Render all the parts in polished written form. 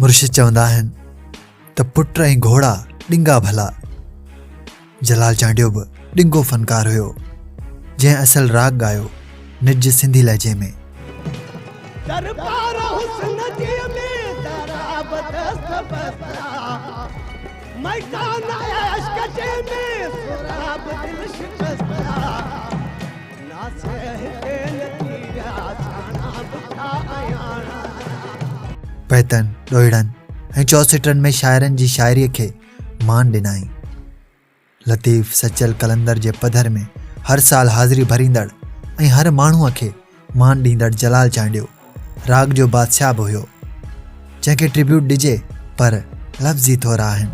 मुर्शिद चवंदा आहिनि त पुट ऐं घोड़ा ॾिंगा भला। जलाल चांडियो बि ॾिंगो फ़नकार हुयो जंहिं असल राग ॻायो निज सिंधी लहजे में। पैतन ॾोहिड़नि ऐं चौसठनि में शाइरनि जी शाइरीअ खे मान ॾिनाई। लतीफ़ सचल कलंदर जे पधर में हर साल हाज़िरी भरींदड़ ऐं हर माण्हूअ खे मान ॾींदड़ जलाल चांडियो राग जो बादशाह बि हुयो जंहिंखे ट्रिब्यूट ॾिजे पर लफ़्ज़ी थोरा आहिनि।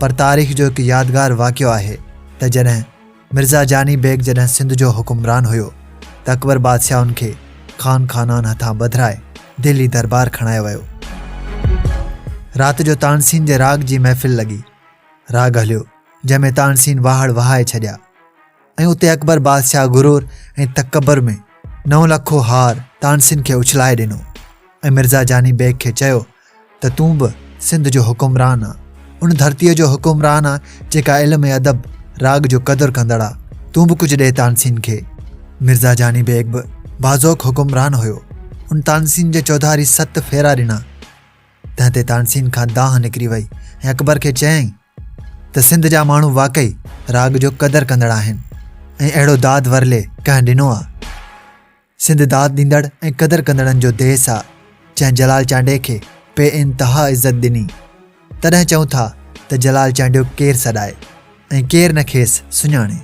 पर तारीख़ जो हिकु यादगार वाक़ियो आहे त जॾहिं मिर्ज़ा जानी बेग जॾहिं सिंध जो हुकुमरान हुयो त अकबर बादशाह उनखे ख़ान ख़ानान हथां बदिराए दिल्ली दरबार खणायो वियो। राति जो तानसीन जे राग जी महफ़िल लॻी। राग हलियो जंहिंमें तानसीन वाहड़ वहाए छॾिया ऐं उते अकबर बादशाह गुरूर ऐं तकबर में 9 लखो हार तानसीन खे उछलाए ॾिनो ऐं मिर्ज़ा जानी बेग खे चयो त तूं बि सिंध जो हुकुमरान आ, उन धरतीअ जो हुकुमरान आ जेका इल्म ऐं अदब राग जो क़दुरु कंदड़ आ। तूं बि कुझु ॾे तानसीन खे। मिर्ज़ा जानी बेग बि बाज़ोक हुकुमरान हुयो। उन तानसीन जे चौधारी 7 फेरा ॾिना। तंहिं ते तानसीन खां दाह निकिरी वई ऐं अकबर खे चयईं त सिंध जा माण्हू वाकई राग जो क़दुरु कंदड़ आहिनि ऐं अहिड़ो दाद वरले कंहिं ॾिनो आहे। सिंध दाद ॾींदड़ ऐं क़दुरु कंदड़नि जो देस आहे जंहिं जलाल चांडे खे बे इंतहा इज़त ॾिनी। तॾहिं चऊं था त जलाल चांडियो केरु सॾाए ऐं केरु न खेसि सुञाणे।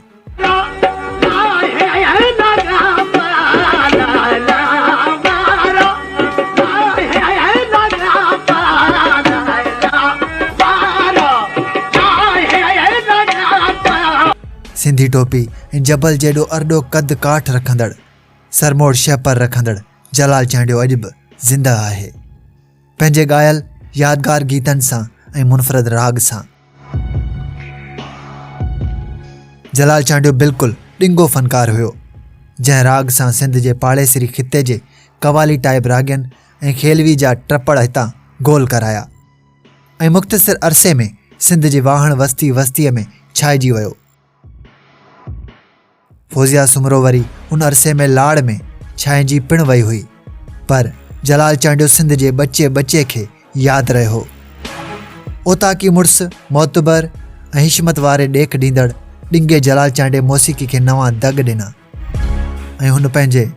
सिंधी टोपी ऐं जबल जेॾो अरडो कद काठ रखंदड़ सरमोड़ शहपर रखंदड़ जलाल चांडियो अॼु बि ज़िंदा आहे पंहिंजे ॻायल यादगार गीतनि सां ऐं मुनफ़रद राग सां। जलाल चांडियो बिल्कुलु ॾिंगो फ़नकार हुयो जंहिं राग सां सिंध जे पाड़ेसरी ख़िते जे कवाली टाइप राॻियनि ऐं खेलवी जा ट्रपड़ हितां गोल कराया ऐं मुख़्तसिर अरसे में सिंध जी वाहण वस्तीअ में छाइजी वियो। फौजिया सुमरो वरी उन अरसे में लाड़ में छाइजी पिण वई हुई, पर जलाल चांडियो सिंध जे बचे खे यादि रहियो। ओताकी मुड़ुस मोतबर ऐं हिशमत वारे ॾेख ॾींदड़ ॾिंगे जलाल चांडे मौसीक़ी खे नवां दग ॾिना ऐं हुन पंहिंजे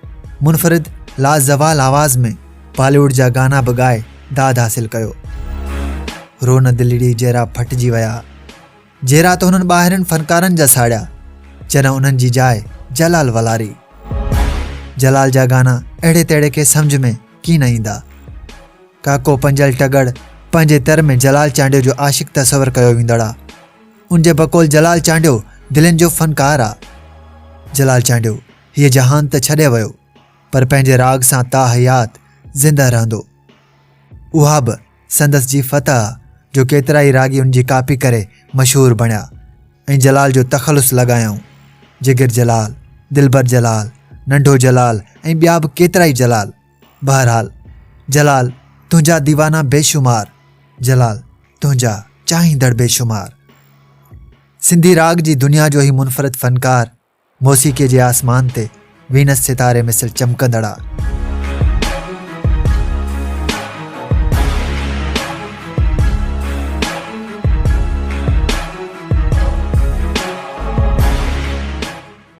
मुनफ़रिद लाज़वाल आवाज़ में बॉलीवुड जा गाना बि ॻाए दाद हासिल कयो। रोन दिलड़ी जहिड़ा फटिजी विया जहिड़ा त हुननि ॿाहिरनि फ़नकारनि जा साड़िया जॾहिं उन्हनि जी जाइ जलाल वलारी। जलाल जा गाना अहिड़े तेड़े खे सम्झ में कीन ईंदा। काको पंजल टगड़ पंहिंजे तर में जलाल चांडियो जो आशिक़ तस्वर कयो वेंदड़ आहे। उन जे बक़ौल जलाल चांडियो दिलनि जो फ़नकार आहे। जलाल चांडियो हीअ जहान त छॾे वियो पर पंहिंजे राग सां ताहयात ज़िंदा रहंदो। उहा बि संदसि जी फ़तह जो केतिरा ई रागी उन जी कापी करे मशहूरु बणिया ऐं जलाल जो तख़लुस लॻायऊं। जिगर जलाल, दिलबर जलाल, नंढो जलाल ऐं ॿिया बि केतिरा ई जलाल। बहरहाल जलाल तुंहिंजा दीवाना बेशुमार, जलाल तुंहिंजा चाहींदड़ बेशुमार। सिंधी राग जी दुनिया जो ही मुनफ़रिद फ़नकार मौसीक़ीअ जे आसमान ते वीनस सितारे मिसल चमकंदड़ आहे।